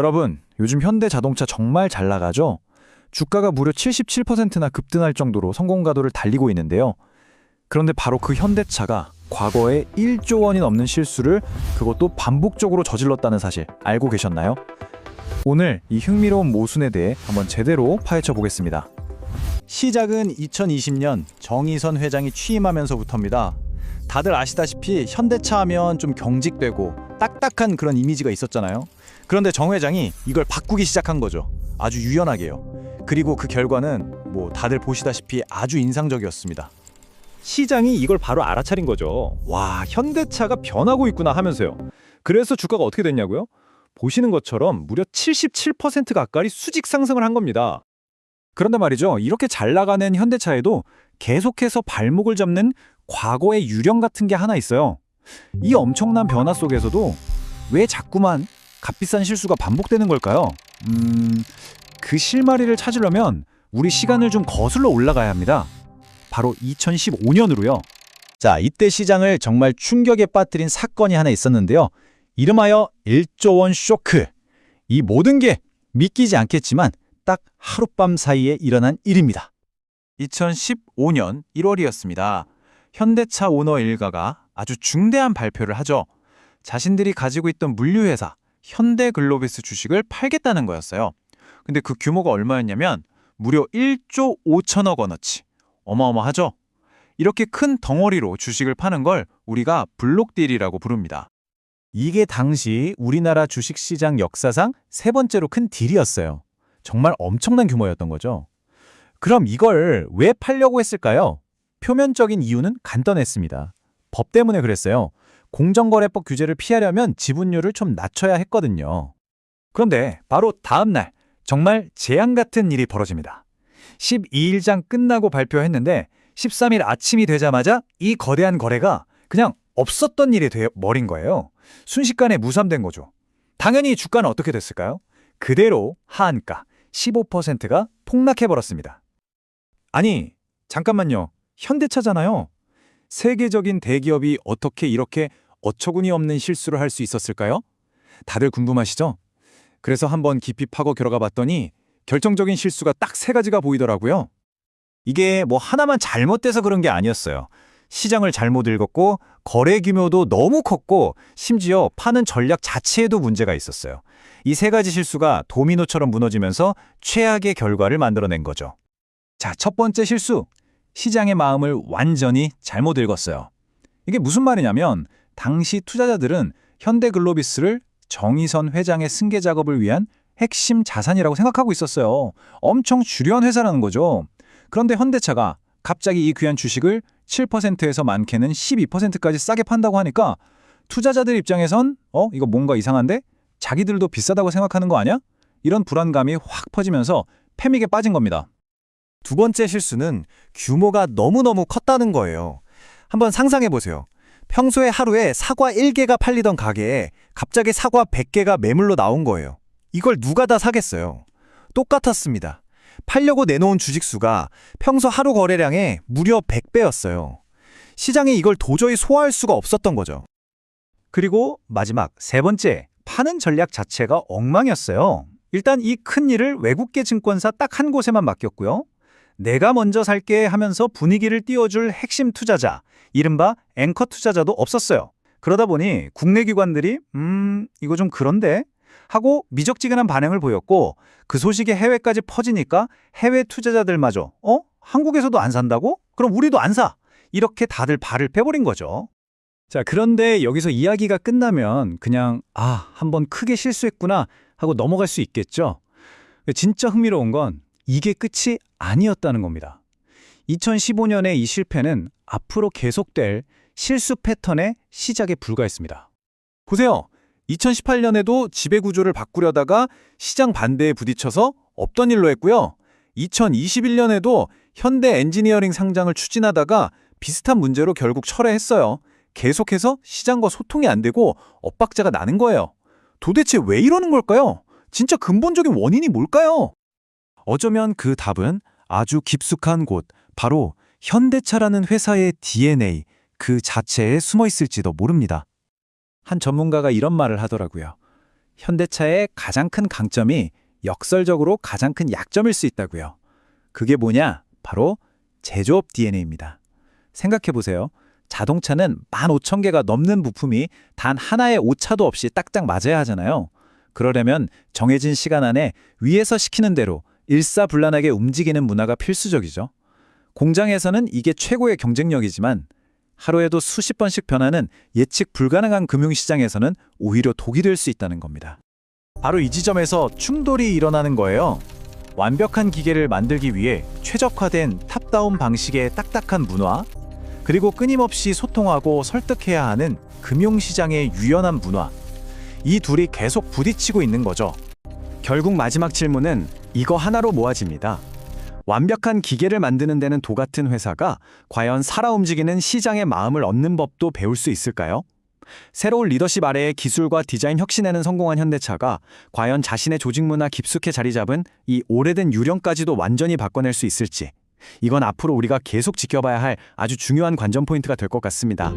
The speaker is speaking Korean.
여러분, 요즘 현대 자동차 정말 잘 나가죠? 주가가 무려 77%나 급등할 정도로 성공가도를 달리고 있는데요. 그런데 바로 그 현대차가 과거에 1조 원이 넘는 실수를 그것도 반복적으로 저질렀다는 사실 알고 계셨나요? 오늘 이 흥미로운 모순에 대해 한번 제대로 파헤쳐 보겠습니다. 시작은 2020년 정의선 회장이 취임하면서부터입니다. 다들 아시다시피 현대차 하면 좀 경직되고 딱딱한 그런 이미지가 있었잖아요. 그런데 정 회장이 이걸 바꾸기 시작한 거죠. 아주 유연하게요. 그리고 그 결과는 다들 보시다시피 아주 인상적이었습니다. 시장이 이걸 바로 알아차린 거죠. 와, 현대차가 변하고 있구나 하면서요. 그래서 주가가 어떻게 됐냐고요? 보시는 것처럼 무려 77% 가까이 수직 상승을 한 겁니다. 그런데 말이죠. 이렇게 잘 나가는 현대차에도 계속해서 발목을 잡는 과거의 유령 같은 게 하나 있어요. 이 엄청난 변화 속에서도 왜 자꾸만 값비싼 실수가 반복되는 걸까요? 그 실마리를 찾으려면 우리 시간을 좀 거슬러 올라가야 합니다. 바로 2015년으로요. 자, 이때 시장을 정말 충격에 빠뜨린 사건이 하나 있었는데요. 이름하여 1조 원 쇼크. 이 모든 게 믿기지 않겠지만 딱 하룻밤 사이에 일어난 일입니다. 2015년 1월이었습니다. 현대차 오너 일가가 아주 중대한 발표를 하죠. 자신들이 가지고 있던 물류회사 현대글로비스 주식을 팔겠다는 거였어요. 근데 그 규모가 얼마였냐면 무려 1조 5천억 원어치. 어마어마하죠? 이렇게 큰 덩어리로 주식을 파는 걸 우리가 블록딜이라고 부릅니다. 이게 당시 우리나라 주식시장 역사상 세 번째로 큰 딜이었어요. 정말 엄청난 규모였던 거죠. 그럼 이걸 왜 팔려고 했을까요? 표면적인 이유는 간단했습니다. 법 때문에 그랬어요. 공정거래법 규제를 피하려면 지분율을 좀 낮춰야 했거든요. 그런데 바로 다음 날 정말 재앙 같은 일이 벌어집니다. 12일장 끝나고 발표했는데 13일 아침이 되자마자 이 거대한 거래가 그냥 없었던 일이 되어버린 거예요. 순식간에 무산된 거죠. 당연히 주가는 어떻게 됐을까요? 그대로 하한가 15%가 폭락해버렸습니다. 아니, 잠깐만요. 현대차잖아요. 세계적인 대기업이 어떻게 이렇게 어처구니 없는 실수를 할 수 있었을까요? 다들 궁금하시죠? 그래서 한번 깊이 파고 들어가 봤더니 결정적인 실수가 딱 세 가지가 보이더라고요. 이게 하나만 잘못돼서 그런 게 아니었어요. 시장을 잘못 읽었고 거래 규모도 너무 컸고 심지어 파는 전략 자체에도 문제가 있었어요. 이 세 가지 실수가 도미노처럼 무너지면서 최악의 결과를 만들어낸 거죠. 자, 첫 번째 실수. 시장의 마음을 완전히 잘못 읽었어요. 이게 무슨 말이냐면 당시 투자자들은 현대글로비스를 정의선 회장의 승계 작업을 위한 핵심 자산이라고 생각하고 있었어요. 엄청 주요한 회사라는 거죠. 그런데 현대차가 갑자기 이 귀한 주식을 7%에서 많게는 12%까지 싸게 판다고 하니까 투자자들 입장에선 이거 뭔가 이상한데? 자기들도 비싸다고 생각하는 거 아니야? 이런 불안감이 확 퍼지면서 패닉에 빠진 겁니다. 두 번째 실수는 규모가 너무너무 컸다는 거예요. 한번 상상해 보세요. 평소에 하루에 사과 1개가 팔리던 가게에 갑자기 사과 100개가 매물로 나온 거예요. 이걸 누가 다 사겠어요? 똑같았습니다. 팔려고 내놓은 주식수가 평소 하루 거래량의 무려 100배였어요. 시장이 이걸 도저히 소화할 수가 없었던 거죠. 그리고 마지막 세 번째, 파는 전략 자체가 엉망이었어요. 일단 이 큰 일을 외국계 증권사 딱 한 곳에만 맡겼고요. 내가 먼저 살게 하면서 분위기를 띄워줄 핵심 투자자, 이른바 앵커 투자자도 없었어요. 그러다 보니 국내 기관들이 이거 좀 그런데? 하고 미적지근한 반응을 보였고 그 소식이 해외까지 퍼지니까 해외 투자자들마저 한국에서도 안 산다고? 그럼 우리도 안 사! 이렇게 다들 발을 빼버린 거죠. 자, 그런데 여기서 이야기가 끝나면 그냥 한번 크게 실수했구나 하고 넘어갈 수 있겠죠. 진짜 흥미로운 건 이게 끝이 아니었다는 겁니다. 2015년의 이 실패는 앞으로 계속될 실수 패턴의 시작에 불과했습니다. 보세요. 2018년에도 지배구조를 바꾸려다가 시장 반대에 부딪혀서 없던 일로 했고요. 2021년에도 현대 엔지니어링 상장을 추진하다가 비슷한 문제로 결국 철회했어요. 계속해서 시장과 소통이 안 되고 엇박자가 나는 거예요. 도대체 왜 이러는 걸까요? 진짜 근본적인 원인이 뭘까요? 어쩌면 그 답은 아주 깊숙한 곳, 바로 현대차라는 회사의 DNA 그 자체에 숨어 있을지도 모릅니다. 한 전문가가 이런 말을 하더라고요. 현대차의 가장 큰 강점이 역설적으로 가장 큰 약점일 수 있다고요. 그게 뭐냐? 바로 제조업 DNA입니다. 생각해 보세요. 자동차는 15,000개가 넘는 부품이 단 하나의 오차도 없이 딱딱 맞아야 하잖아요. 그러려면 정해진 시간 안에 위에서 시키는 대로 일사불란하게 움직이는 문화가 필수적이죠. 공장에서는 이게 최고의 경쟁력이지만 하루에도 수십 번씩 변하는 예측 불가능한 금융시장에서는 오히려 독이 될 수 있다는 겁니다. 바로 이 지점에서 충돌이 일어나는 거예요. 완벽한 기계를 만들기 위해 최적화된 탑다운 방식의 딱딱한 문화, 그리고 끊임없이 소통하고 설득해야 하는 금융시장의 유연한 문화, 이 둘이 계속 부딪히고 있는 거죠. 결국 마지막 질문은 이거 하나로 모아집니다. 완벽한 기계를 만드는 데는 도 같은 회사가 과연 살아 움직이는 시장의 마음을 얻는 법도 배울 수 있을까요? 새로운 리더십 아래의 기술과 디자인 혁신에는 성공한 현대차가 과연 자신의 조직 문화 깊숙이 자리 잡은 이 오래된 유령까지도 완전히 바꿔낼 수 있을지, 이건 앞으로 우리가 계속 지켜봐야 할 아주 중요한 관전 포인트가 될 것 같습니다.